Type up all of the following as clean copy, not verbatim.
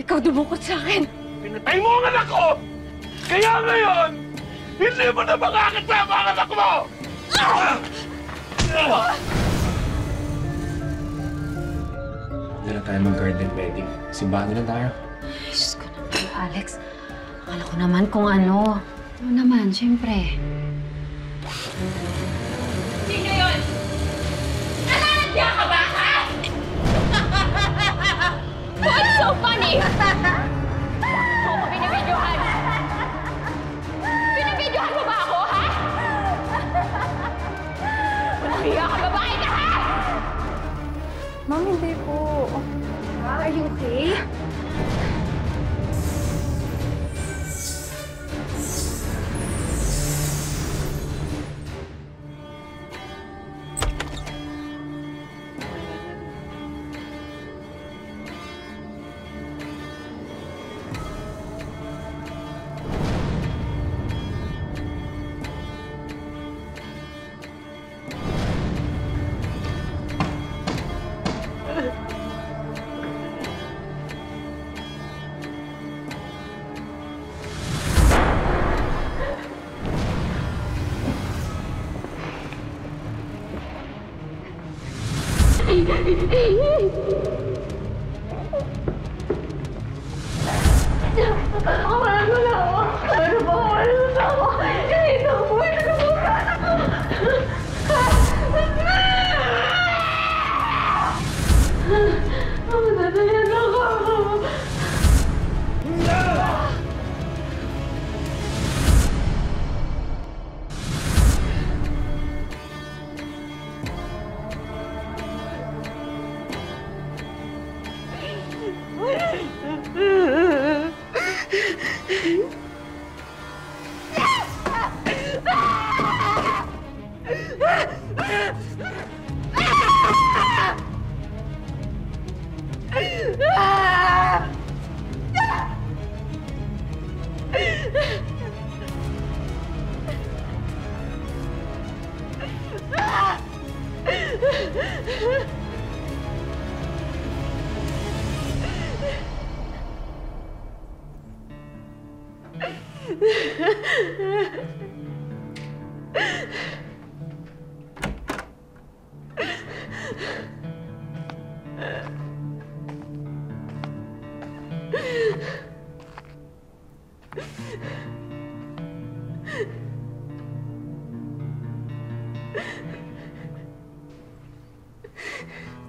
Ikaw dumukot sa akin. Pinatay mo ang anak ko! Kaya ngayon, hindi mo na makakasama ang anak mo! Hindi na tayo mag-garden wedding. Simbahan na lang tayo. Ay, Diyos ko naman, Alex. Akala ko naman kung ano. Ano naman, siyempre. Sino yun? Nananadya ka ba, ha? What's so funny? Oo, binibidyohan. Binibidyohan mo ba ako, ha? Walang hiya ka, babae ka, ha? Ma'am, hindi po. Are you okay?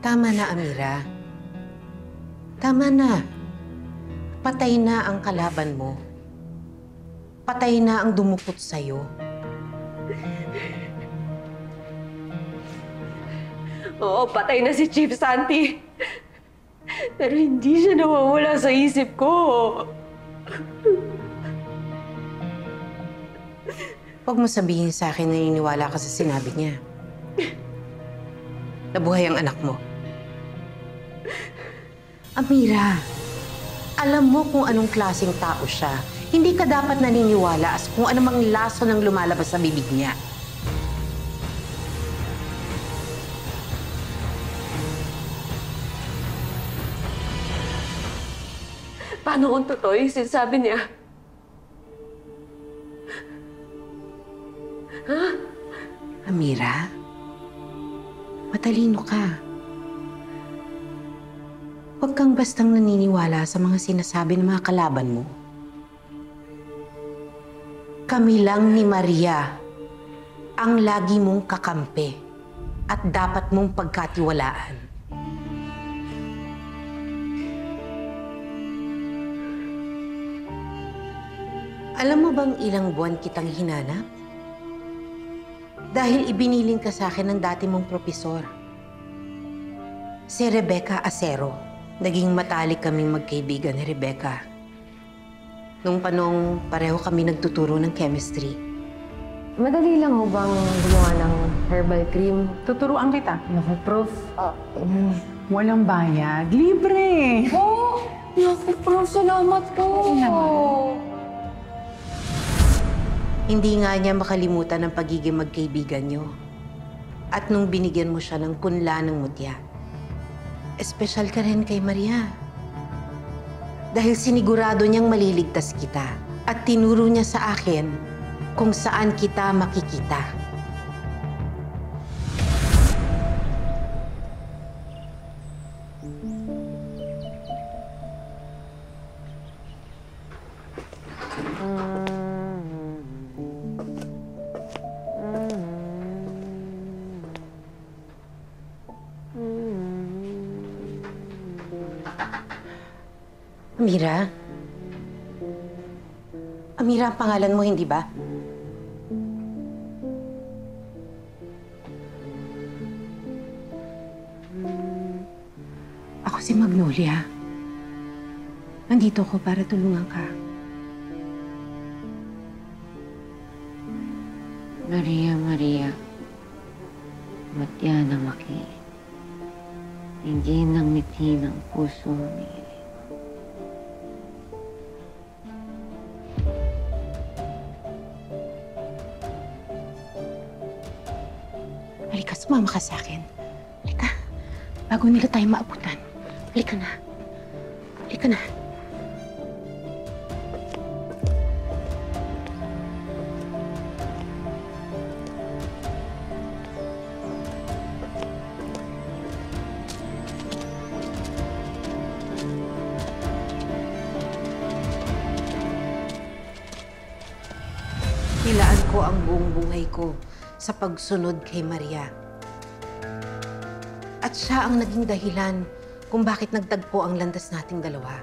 Tama na, Amira. Tama na. Patay na ang kalaban mo. Patay na ang dumukot sa'yo. Oo, patay na si Chief Santi. Pero hindi siya nawawala sa isip ko. Huwag mo sabihin sa akin na naniniwala ka sa sinabi niya. Nabuhay ang anak mo. Amira, alam mo kung anong klaseng tao siya. Hindi ka dapat naniniwala as kung anumang laso ng lumalabas sa bibig niya. Paano kung totoo yung sinasabi niya? Ha? Amira, matalino ka. Huwag kang bastang naniniwala sa mga sinasabi ng mga kalaban mo. Kami lang ni Maria ang lagi mong kakampi at dapat mong pagkatiwalaan. Alam mo bang ilang buwan kitang hinanap? Dahil ibiniling ka sa akin ng dati mong propesor. Si Rebecca Acero. Naging matalik kaming magkaibigan ni Rebecca. Nung panong pareho kami nagtuturo ng chemistry. Madali lang ho bang gumawa ng herbal cream? Tuturuan kita. Naku, Prof. Walang bayad. Libre! Oh! Naku, Prof. Salamat po! Hindi nga niya makalimutan ang pagiging magkaibigan niyo. At nung binigyan mo siya ng punla ng mutya, espesyal ka rin kay Maria. Dahil sinigurado niyang maliligtas kita at tinuro niya sa akin kung saan kita makikita. Amira? Amira ang pangalan mo, hindi ba? Ako si Magnolia. Nandito ko para tulungan ka. Maria, Maria, matya na maki. Hindi nang ngiti ng puso ni. Halika, sumama ka sa akin. Halika. Bago nila tayo maabutan. Halika na. Halika na. Nilaan ko ang buong buhay ko sa pagsunod kay Maria. At siya ang naging dahilan kung bakit nagtagpo ang landas nating dalawa.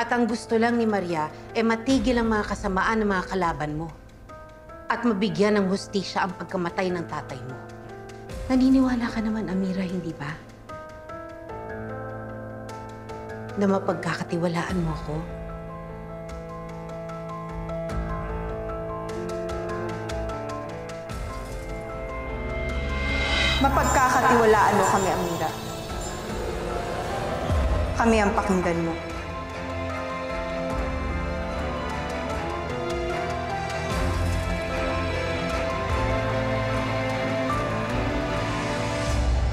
At ang gusto lang ni Maria ay matigil ang mga kasamaan ng mga kalaban mo at mabigyan ng hustisya ang pagkamatay ng tatay mo. Naniniwala ka naman, Amira, hindi ba? Na mapagkakatiwalaan mo ako? Mapagkakatiwalaan mo kami, Amira. Kami ang pakinggan mo.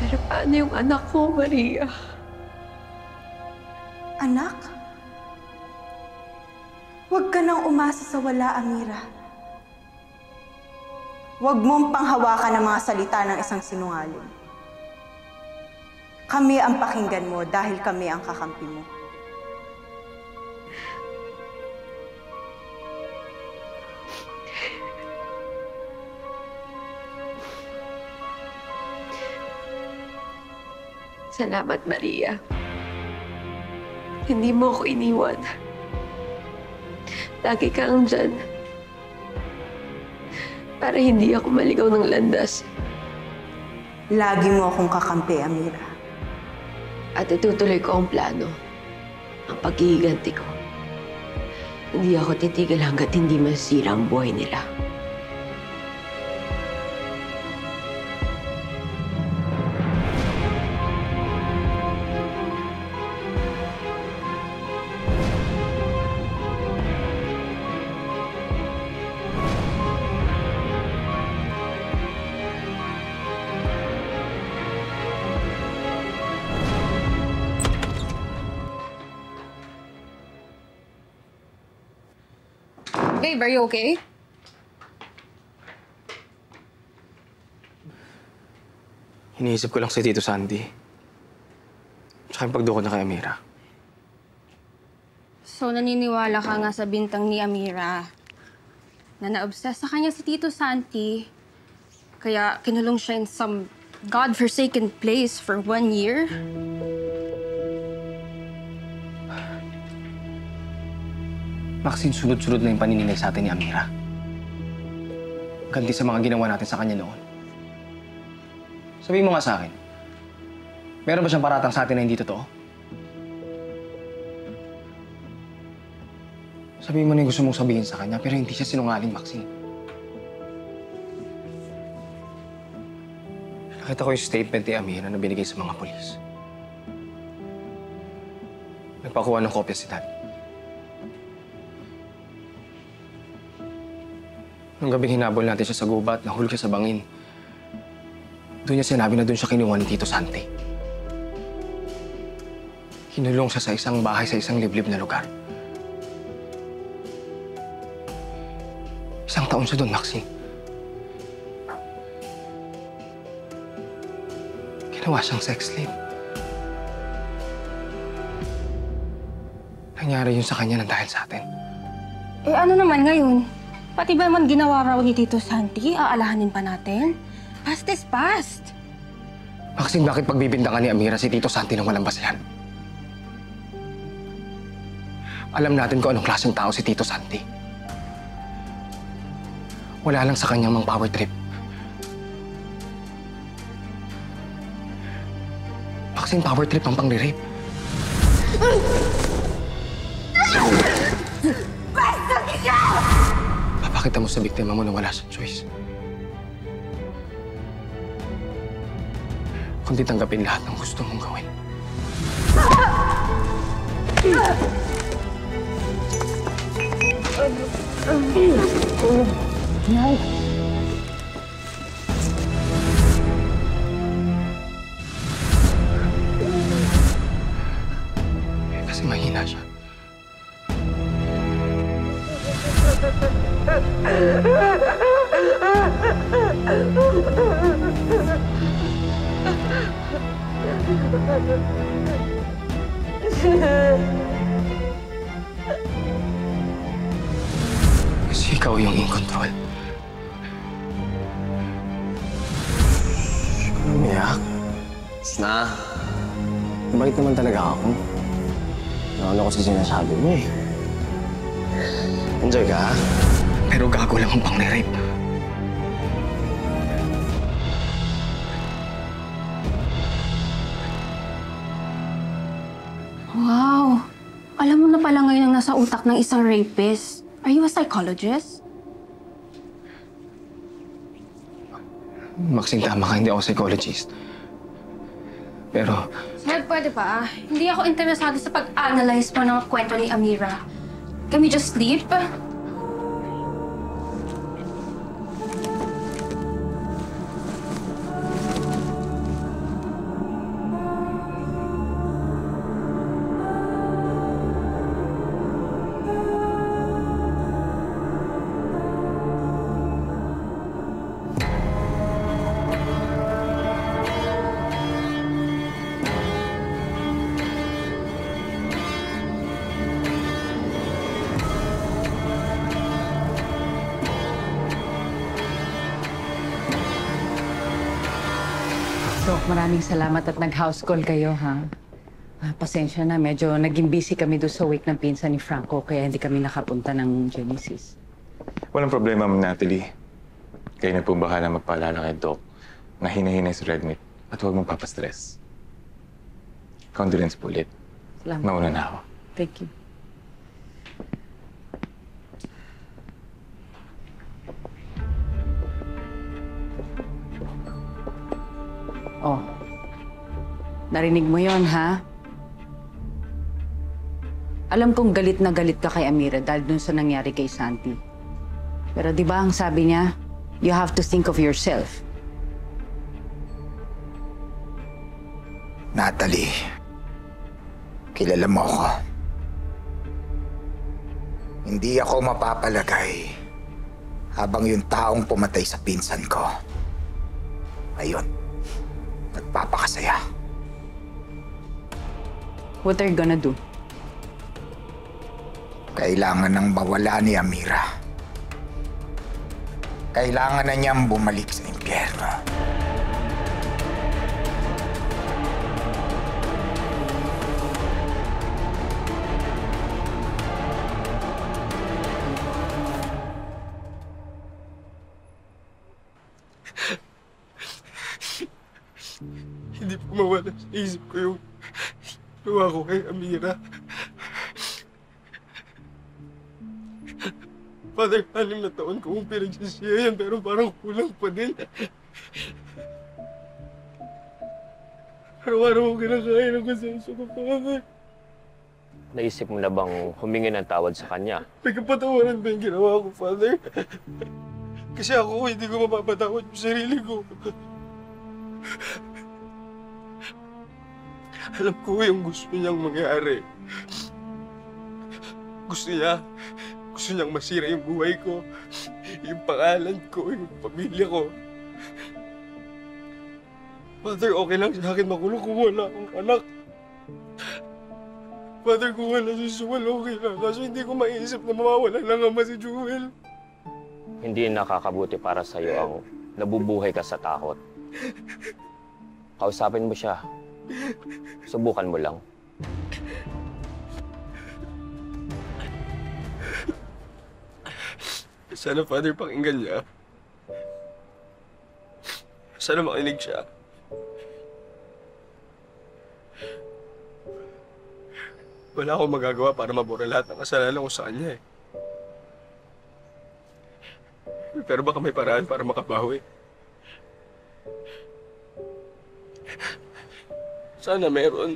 Pero paano yung anak ko, Maria? Anak? Huwag ka nang umasa sa wala, Amira. Huwag mong panghawakan ang mga salita ng isang sinungaling. Kami ang pakinggan mo dahil kami ang kakampi mo. Salamat, Maria. Hindi mo ako iniwan. Lagi kang dyan. Para hindi ako maligaw ng landas. Lagi mo akong kakampi, Amira. At itutuloy ko ang plano. Ang paghihiganti ko. Hindi ako titigil hanggat hindi masira ang buhay nila. Babe, are you okay? Iniisip ko lang si Tito Sandy. Tsaka yung pagdukot na kay Amira. So, naniniwala ka nga sa bintang ni Amira na na-obsess sa kanya si Tito Santi. Kaya kinulong siya in some God-forsaken place for 1 year? Maxine, sunod-sunod na yung panininay sa atin ni Amira. Ganti sa mga ginawa natin sa kanya noon. Sabihin mo nga sa akin, meron ba siyang paratang sa atin na hindi totoo? Sabihin mo na yung gusto mong sabihin sa kanya, pero hindi siya sinungaling, Maxine. Nakita ko yung statement ni Amira na binigay sa mga polis. Nagpakuha ng kopya si Dad. Nung gabing hinabol natin siya sa gubat, nahulog siya sa bangin. Doon niya sinabi na doon siya kinuha ni Tito Santi. Kinulong siya sa isang bahay sa isang liblib na lugar. Isang taon siya doon, Maxine. Ginawa siyang sex slave. Nangyari yun sa kanya nang dahil sa atin. Eh ano naman ngayon? Pati ba man ginawa raw ni Tito Santi, aalahanin pa natin? Past is past. Maxine, bakit pagbibintangan ni Amira si Tito Santi nang walang basehan? Alam natin kung anong klaseng tao si Tito Santi. Wala lang sa kanyang mang power trip. Maxine, power trip ang pang-rape. Papakita mo sa biktima mo na wala siyang choice. Kundi tanggapin lahat ng gusto mong gawin. Kasi mahina siya. Kasi ikaw yung in control. Umiyak? Na, mabait naman talaga ako. Ano kasi sinasabi mo eh. Enjoy ka, ha? Pero gago lang ang pang-rape. Wow! Alam mo na pala ngayon ang nasa utak ng isang rapist. Are you a psychologist? Maxine, tama ka, hindi ako psychologist. Pero, Sir, pwede ba? Hindi ako interesado sa pag-analyze mo ng kwento ni Amira. Can we just sleep? Doc, maraming salamat at nag-house call kayo, ha? Pasensya na, medyo naging busy kami doon sa wake ng pinsan ni Franco, kaya hindi kami nakapunta ng Genesis. Walang problema, Ma'am Natalie. Kayo na po bahala magpaalala kay Doc na hinahinay si Redmeat at huwag mong papastress. Condolence po ulit. Salamat. Mauna na ako. Thank you. Oh, narinig mo yon, ha? Alam kong galit na galit ka kay Amira dahil dun sa nangyari kay Santi. Pero di ba ang sabi niya, you have to think of yourself. Natalie, kilala mo ako. Hindi ako mapapalagay habang yung taong pumatay sa pinsan ko. Ayun. Nagpapakasaya. What are you gonna do? Kailangan nang mawala ni Amira. Kailangan na niyang bumalik sa impyerno. Hindi po mawala sa isip ko yung ginawa ko kay Amira. Father, 6 na taon ko kung pinagsisiya yan, pero parang kulang pa din. Araw-araw ko kinakain ang kasenso ko, Father. Naisip mo na bang humingi ng tawad sa kanya? May kapatawaran ba yung ginawa ko, Father? Kasi ako, hindi ko mapapatawad yung sarili ko. Alam ko yung gusto niyang mangyari. Gusto niyang masira yung buhay ko, yung pangalan ko, yung pamilya ko. Father, okay lang sa akin makulong kung wala akong anak. Father, kung wala si Jewel, okay lang. Kaso hindi ko maiisip na mawawala ng ama si Jewel. Hindi nakakabuti para sa'yo ang nabubuhay ka sa takot. Kausapin mo siya. Subukan mo lang. Sana, Father, pakinggan niya. Sana makinig siya. Wala akong magagawa para mabura lahat ng kasalanan ko sa kanya eh. Pero baka may paraan para makabawi. Sana meron.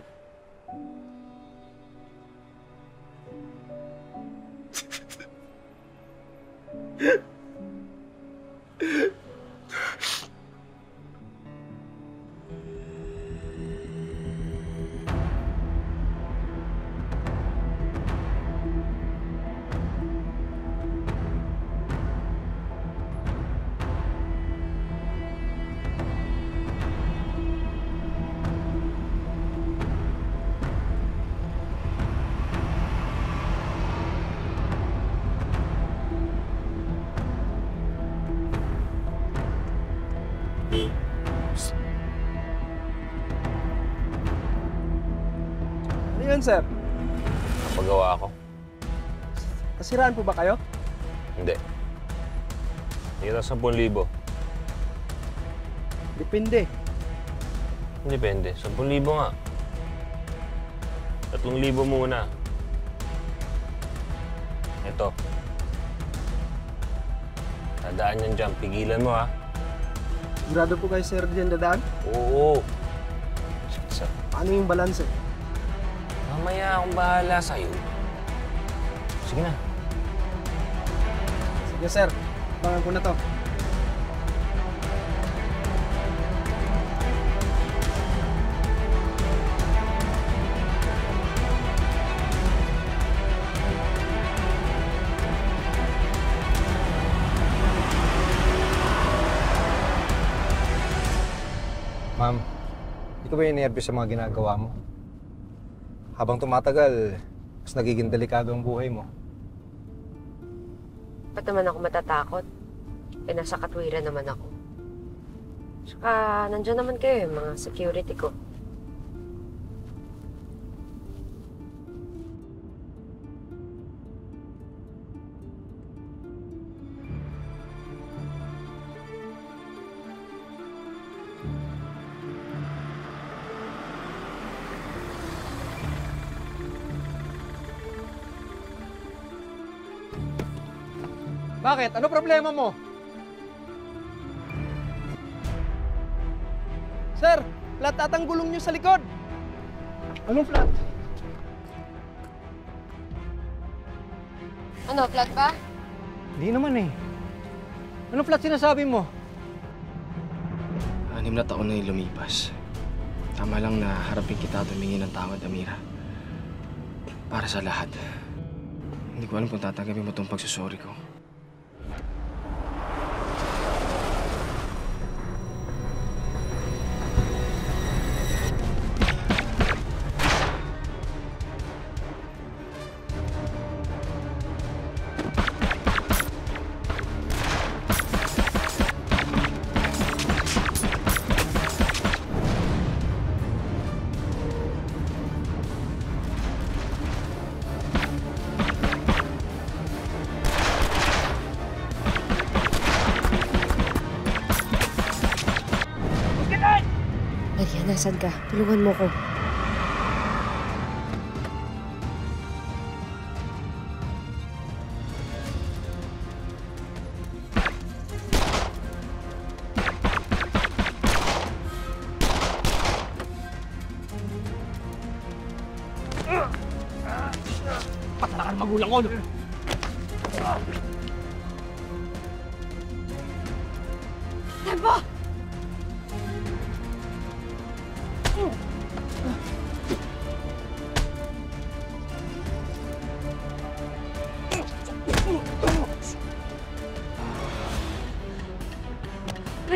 Ano yun, sir? Napagawa ako. Nasiraan po ba kayo? Hindi. Tira 10,000. Depende. Depende. 10,000 nga. 3,000 muna. Ito. Dadaan yan dyan. Pigilan mo, ha? Sigurado po kayo, sir, diyan dadaan? Oo. Paano yung balance eh? Mamaya akong bahala sa'yo. Sige na. Sige, sir. Abangan ko na to. Ma'am, di ka ba inervyos sa mga ginagawa mo? Habang tumatagal, mas nagiging delikado ang buhay mo. Ba't naman ako matatakot? Eh, nasa katwiran naman ako. Saka, nandiyan naman kayo, mga security ko. Bakit? Ano problema mo? Sir, flat at ang gulong niyo sa likod. Anong flat? Ano, flat ba? Hindi naman eh. Anong flat sinasabi mo? 6 na taon na yung lumipas. Tama lang na harapin kita at humingi ng tawad, Amira. Para sa lahat. Hindi ko alam kung tatanggapin mo itong pagsusori ko. Maria, nasan ka? Tulungan mo ko. Patalakan magulang ko! Tempo!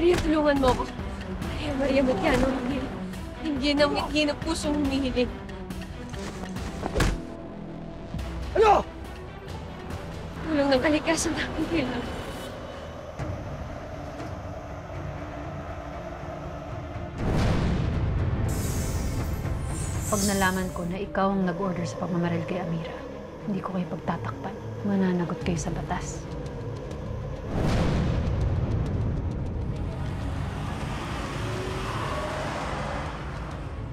Maria, tulungan mo ako. Maria, Mariano, hindi na pusong humihiling. Ano? Tulong ng kalikasan namin kailangan. Pag nalaman ko na ikaw ang nag-order sa pagmamaril kay Amira, hindi ko kayo pagtatakpan. Mananagot kayo sa batas.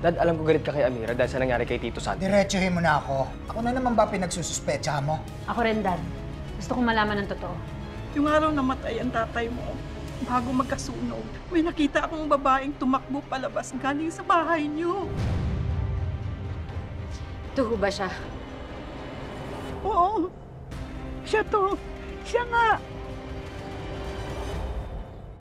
Dad, alam ko galit ka kay Amira dahil sa nangyari kay Tito Santi. Diretsuhin mo na ako. Ako na naman ba pinagsususpecha mo? Ako rin, Dad. Gusto kong malaman ng totoo. Yung araw namatay ang tatay mo, bago magkasunog, may nakita akong babaeng tumakbo palabas galing sa bahay niyo. Ito ba siya? Oo. Siya to. Siya nga.